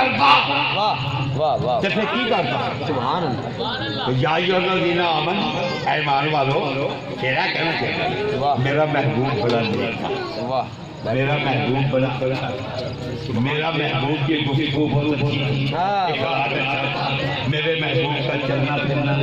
کرتا واہ واہ واہ تے پھر کی کرتا سبحان اللہ یا الذین آمنوا اے ایمان والو تیرا کہنا چاہیے واہ میرا محبوب بڑا نیک تھا واہ میرا محبوب بڑا میرا محبوب کی گفتگو بہت اچھی تھی اخلاق اچھا تھا میرے محبوب کا چلنا پھرنا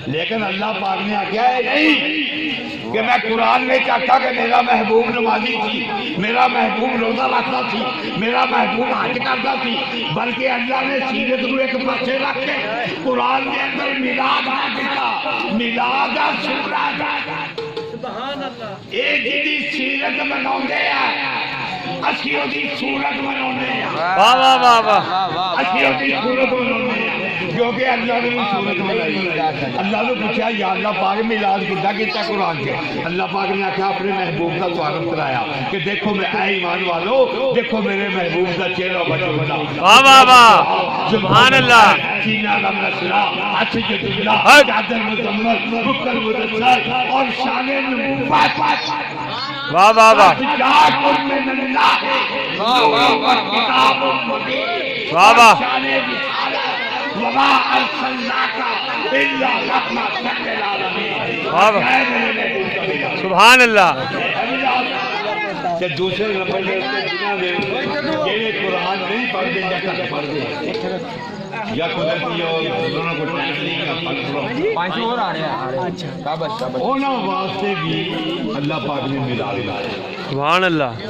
لیکن اللہ پاک نے آخیا ہے نہیں کہ میں قرآن میں چاہتا کہ میرا محبوب نمازی تھی میرا محبوب روزہ رکھتا تھی میرا محبوب حج کرتا تھی بلکہ اللہ نے سیرت کو ایک پاسے رکھ کے قرآن کے اندر میلاد آ دیتا میلاد آ سورت ایک جدی سیرت مناؤندے ہیں اسی دی صورت مناؤندے ہیں واہ واہ واہ واہ اسی دی صورت مناؤندے ہیں کیونکہ اللہ نے صورت بنائی اللہ نے پوچھا یا اللہ پاک میلاد کیتا قرآن کے اللہ پاک نے آخیا اپنے محبوب کا تعارف کرایا کہ دیکھو میں اے ایمان والو دیکھو میرے محبوب کا چہرہ بچولا واہ واہ واہ سبحان اللہ سینہ کا مسئلہ ہاتھ کے ٹکڑا چادر مزمل بکر مدثر اور شان نبوت واہ واہ واہ جاءکم من اللہ واہ واہ واہ کتاب مبین واہ واہ شان رسالت وما ارسلناک الا رحمۃ للعالمین واہ واہ سبحان اللہ کہ دوسرے نمبر یہ قرآن نہیں پڑھتے یا کر پڑھتے یا قدرتی ہو دونوں کو پانچ اور آ رہے ہیں شاباش شاباش اونا واسطے بھی اللہ پاک نے ملا سبحان اللہ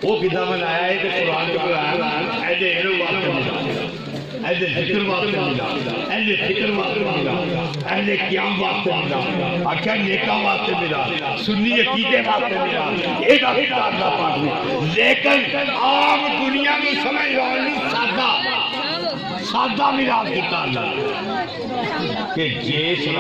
وہ کتاب بنایا ہے کہ قرآن کے قرآن ایسے علم واسطے ملا ایسے ذکر واسطے ملا ایسے فکر واسطے ملا ایسے قیام واسطے ملا اچھا نیکا واسطے ملا سنی عقیدے واسطے ملا ایک عقیدہ اللہ پاک نے لیکن عام دنیا میں سمجھ رہا سادہ سادہ ملا دیتا اللہ کہ جیس